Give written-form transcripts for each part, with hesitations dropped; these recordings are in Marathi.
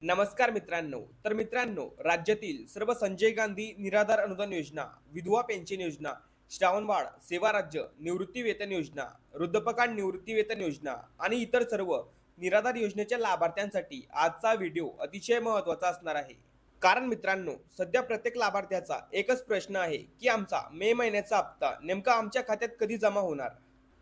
नमस्कार मित्रांनो, राज्यातील सर्व संजय गांधी निराधार अनुदान योजना, विधवा पेन्शन योजना, श्रावणबाळ सेवा राज्य निवृत्ती वेतन योजना, वृद्धपकाळ निवृत्ती वेतन योजना आणि इतर सर्व निराधार योजनेच्या लाभार्थ्यांसाठी आजचा व्हिडिओ अतिशय महत्त्वाचा असणार आहे. कारण मित्रांनो, सध्या प्रत्येक लाभार्थ्याचा एकच प्रश्न आहे की आमचा मे महिन्याचा हप्ता नेमका आमच्या खात्यात कधी जमा होणार.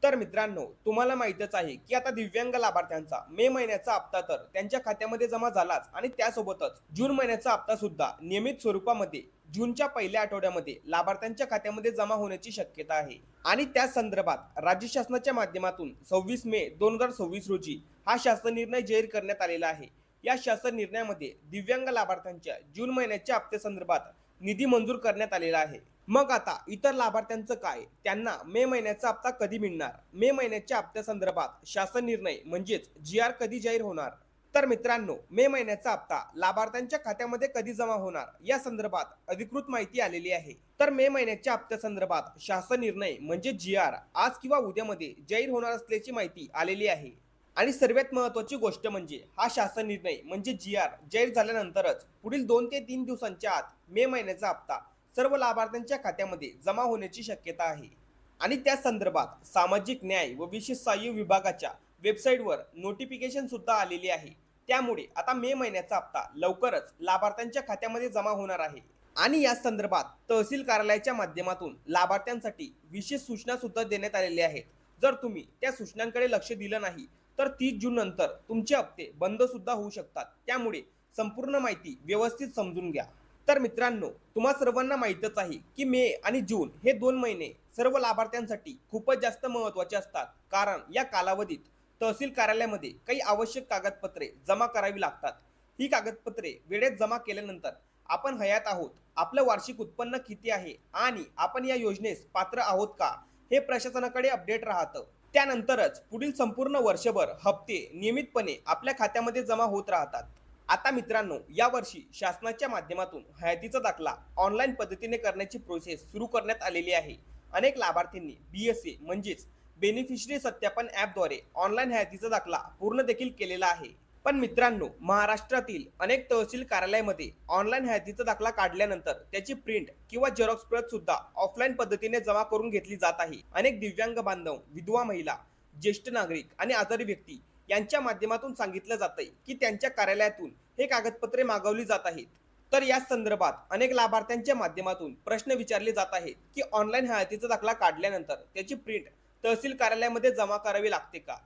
तर मित्रांनो, तुम्हाला माहीतच आहे की आता दिव्यांग लाभार्थ्यांचा मे महिन्याचा हप्ता तर त्यांच्या खात्यामध्ये जमा झालाच आणि त्यासोबतच जून महिन्याचा हप्ता सुद्धा नियमित स्वरूपामध्ये जूनच्या पहिल्या आठवड्यामध्ये लाभार्थ्यांच्या खात्यामध्ये जमा होण्याची शक्यता आहे. आणि त्या संदर्भात राज्य शासनाच्या माध्यमातून 26 मे 2026 रोजी हा शासन निर्णय जाहीर करण्यात आलेला आहे. या शासन निर्णयामध्ये दिव्यांग लाभार्थ्यांच्या जून महिन्याच्या हप्त्यासंदर्भात निधी मंजूर करण्यात आलेला आहे. मग आता इतर लाभार्थ्यांचं काय, त्यांना मे महिन्याचा हप्ता कधी मिळणार, मे महिन्याच्या हप्त्यासंदर्भात शासन निर्णय म्हणजेच GR कधी जाहीर होणार. तर मित्रांनो, मे महिन्याचा हप्ता लाभार्थ्यांच्या खात्यामध्ये कधी जमा होणार या संदर्भात अधिकृत माहिती आलेली आहे. तर मे महिन्याच्या हप्त्यासंदर्भात शासन निर्णय म्हणजे GR आज किंवा उद्यामध्ये जाहीर होणार असल्याची माहिती आलेली आहे. आणि सर्वात महत्त्वाची गोष्ट म्हणजे हा शासन निर्णय म्हणजे GR जाहीर झाल्यानंतरच पुढील 2 ते 3 दिवसांच्या आत मे महिन्याचा हप्ता सर्व लाभार्थ्यांच्या खात्यामध्ये जमा होण्याची शक्यता आहे. आणि त्या संदर्भात सामाजिक न्याय व विशेष सहाय्य विभागाच्या वेबसाईटवर नोटिफिकेशन सुद्धा आलेली आहे. त्यामुळे आता मे महिन्याचा हप्ता लवकरच लाभार्थ्यांच्या खात्यामध्ये जमा होणार आहे. आणि या संदर्भात तहसील कार्यालयाच्या माध्यमातून लाभार्थ्यांसाठी विशेष सूचना सुद्धा देण्यात आलेल्या आहेत. जर तुम्ही त्या सूचनांकडे लक्ष दिलं नाही तर 30 जून नंतर तुमचे हप्ते बंद सुद्धा होऊ शकतात. त्यामुळे संपूर्ण माहिती व्यवस्थित समजून घ्या. तर मित्रांनो, तुम्हा सर्वांना माहीतच आहे की मे आणि जून हे 2 महिने सर्व लाभार्थ्यांसाठी खूपच जास्त महत्त्वाचे असतात. कारण या कालावधीत तहसील कार्यालयामध्ये काही आवश्यक कागदपत्रे जमा करावी लागतात. ही कागदपत्रे वेळेत जमा केल्यानंतर आपण हयात आहोत, आपलं वार्षिक उत्पन्न किती आहे आणि आपण या योजनेस पात्र आहोत का हे प्रशासनाकडे अपडेट राहतं. त्यानंतरच पुढील संपूर्ण वर्षभर हप्ते नियमितपणे आपल्या खात्यामध्ये जमा होत राहतात. आता मित्रांनो, यावर्षी शासनाच्या माध्यमातून हयातीचा दाखला ऑनलाईन पद्धतीने करण्याची प्रोसेस सुरू करण्यात आलेली आहे. अनेक लाभार्थ्यांनी BSA म्हणजेच बेनिफिशरी सत्यापन ॲपद्वारे ऑनलाईन हयातीचा दाखला पूर्ण देखील केलेला आहे. पण मित्रांनो, महाराष्ट्रातील अनेक तहसील कार्यालयामध्ये ऑनलाईन हयातीचा दाखला काढल्यानंतर त्याची प्रिंट किंवा झेरॉक्स प्रत सुद्धा ऑफलाईन पद्धतीने जमा करून घेतली जात आहे. अनेक दिव्यांग बांधव, विधवा महिला, ज्येष्ठ नागरिक आणि आजारी व्यक्ती यांच्या माध्यमातून सांगितलं जातंय की त्यांच्या कार्यालयातून हे कागदपत्रे मागवली जात आहेत. तर या संदर्भात अनेक लाभार्थ्यांच्या माध्यमातून प्रश्न विचारले जात आहेत की ऑनलाईन हयातीचा दाखला काढल्यानंतर त्याची प्रिंट तहसील कार्यालयामध्ये जमा करावी लागते का.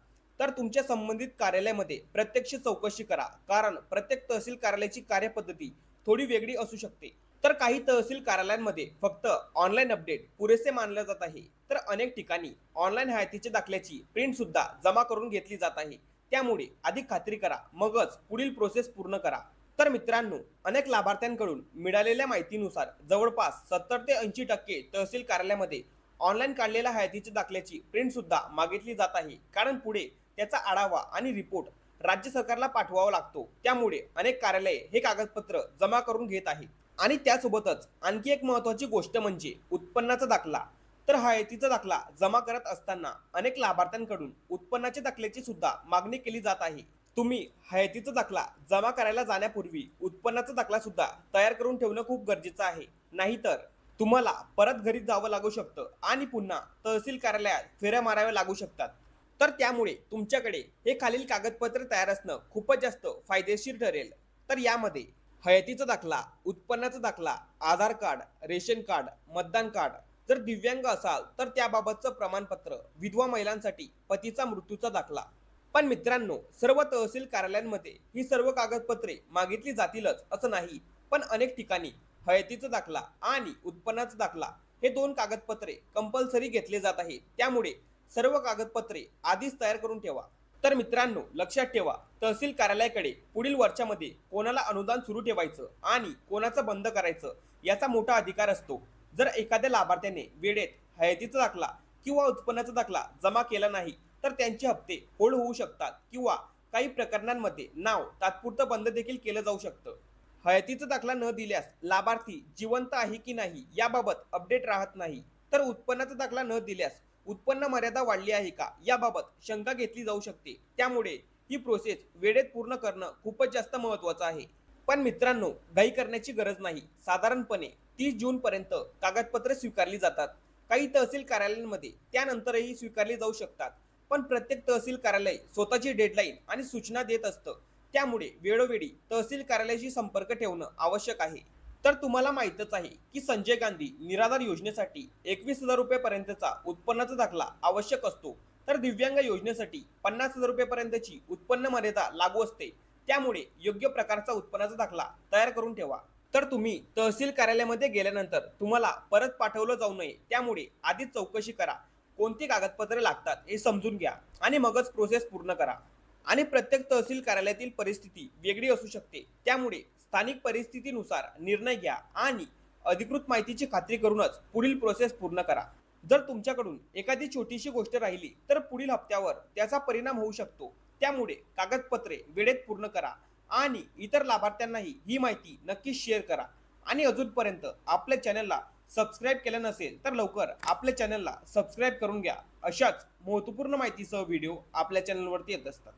तर तुमच्या संबंधित कार्यालयामध्ये प्रत्यक्ष चौकशी करा, कारण प्रत्येक तहसील कार्यालयाची कार्यपद्धती थोडी वेगळी असू शकते. तर काही तहसील कार्यालयांमध्ये फक्त ऑनलाईन अपडेट पुरेसे मानले जात आहे, तर अनेक ठिकाणी ऑनलाईन हयातीच्या दाखल्याची प्रिंट सुद्धा जमा करून घेतली जात आहे. त्यामुळे अधिक खात्री करा, मगच पुढील प्रोसेस पूर्ण करा. तर मित्रांनो, अनेक लाभार्थ्यांकडून मिळालेल्या माहितीनुसार जवळपास 70 ते 80% तहसील कार्यालयामध्ये ऑनलाईन काढलेल्या हयातीच्या दाखल्याची प्रिंट सुद्धा मागितली जात आहे. कारण पुढे त्याचा आढावा आणि रिपोर्ट राज्य सरकारला पाठवावा लागतो. त्यामुळे अनेक कार्यालये हे कागदपत्र जमा करून घेत आहेत. आणि त्यासोबतच आणखी एक महत्त्वाची गोष्ट म्हणजे उत्पन्नाचा दाखला. तर हयातीचा दाखला जमा करत असताना अनेक लाभार्थ्यांकडून उत्पन्नाच्या दाखल्याची सुद्धा मागणी केली जात आहे. तुम्ही हयातीचा दाखला जमा करायला जाण्यापूर्वी उत्पन्नाचा दाखला सुद्धा तयार करून ठेवणं खूप गरजेचं आहे. नाहीतर तुम्हाला परत घरी जावं लागू शकतं आणि पुन्हा तहसील कार्यालयात फेऱ्या माराव्या लागू शकतात. तर त्यामुळे तुमच्याकडे हे खालील कागदपत्र तयार असणं खूपच जास्त फायदेशीर ठरेल. तर यामध्ये हयातीचा दाखला, उत्पन्नाचा दाखला, आधार कार्ड, रेशन कार्ड, मतदान कार्ड, जर दिव्यांग असाल तर त्याबाबतचं प्रमाणपत्र, विधवा महिलांसाठी पतीचा मृत्यूचा दाखला. पण मित्रांनो, सर्व तहसील कार्यालयांमध्ये ही सर्व कागदपत्रे मागितली जातीलच असं नाही. पण अनेक ठिकाणी हयातीचा दाखला आणि उत्पन्नाचा दाखला हे 2 कागदपत्रे कंपल्सरी घेतले जात आहे. त्यामुळे सर्व कागदपत्रे आधीच तयार करून ठेवा. तर मित्रांनो, लक्षात ठेवा, तहसील कार्यालयाकडे पुढील वर्षामध्ये कोणाला अनुदान सुरू ठेवायचं आणि कोणाचं बंद करायचं याचा मोठा अधिकार असतो. जर एखाद्या लाभार्थ्याने वेळेत हयातीचा दाखला किंवा उत्पन्नाचा दाखला जमा केला नाही तर त्यांचे हप्ते होल्ड होऊ शकतात किंवा काही प्रकरणांमध्ये नाव तात्पुरतं बंद देखील केलं जाऊ शकतं. हयातीचा दाखला न दिल्यास लाभार्थी जिवंत आहे की नाही याबाबत अपडेट राहत नाही. तर उत्पन्नाचा दाखला न दिल्यास उत्पन्न मर्यादा वाढली आहे का याबाबत शंका घेतली जाऊ शकते. त्यामुळे ही प्रोसेस वेळेत पूर्ण करणं खूपच जास्त महत्त्वाचं आहे. पण मित्रांनो, घाई करण्याची गरज नाही. साधारणपणे 30 जून पर्यंत कागदपत्रे स्वीकारली जातात. काही तहसील कार्यालयांमध्ये त्यानंतरही स्वीकारली जाऊ शकतात. पण प्रत्येक तहसील कार्यालय स्वतःची डेडलाईन आणि सूचना देत असतं. त्यामुळे वेळोवेळी तहसील कार्यालयाशी संपर्क ठेवणं आवश्यक आहे. तर तुम्हाला माहीतच आहे की संजय गांधी निराधार योजनेसाठी 21,000 रुपयेपर्यंतचा उत्पन्नाचा दाखला आवश्यक असतो. तर दिव्यांग योजनेसाठी 50,000 रुपयेपर्यंतची उत्पन्न मर्यादा लागू असते. त्यामुळे योग्य प्रकारचा उत्पन्नाचा दाखला तयार करून ठेवा. तर तुम्ही तहसील कार्यालयामध्ये गेल्यानंतर तुम्हाला परत पाठवलं जाऊ नये, त्यामुळे आधीच चौकशी करा. कोणती कागदपत्रे लागतात हे समजून घ्या आणि मगच प्रोसेस पूर्ण करा. आणि प्रत्येक तहसील कार्यालयातील परिस्थिती वेगळी असू शकते. त्यामुळे स्थानिक परिस्थितीनुसार निर्णय घ्या आणि अधिकृत माहितीची खात्री करूनच पुढील प्रोसेस पूर्ण करा. जर तुमच्याकडून एखादी छोटीशी गोष्ट राहिली तर पुढील हप्त्यावर त्याचा परिणाम होऊ शकतो. त्यामुळे कागदपत्रे वेळेत पूर्ण करा आणि इतर लाभार्थ्यांनाही ही माहिती नक्कीच शेअर करा. आणि अजूनपर्यंत आपल्या चॅनलला सबस्क्राईब केलं नसेल तर लवकर आपल्या चॅनलला सबस्क्राईब करून घ्या. अशाच महत्त्वपूर्ण माहितीसह व्हिडिओ आपल्या चॅनलवरती येत असतात.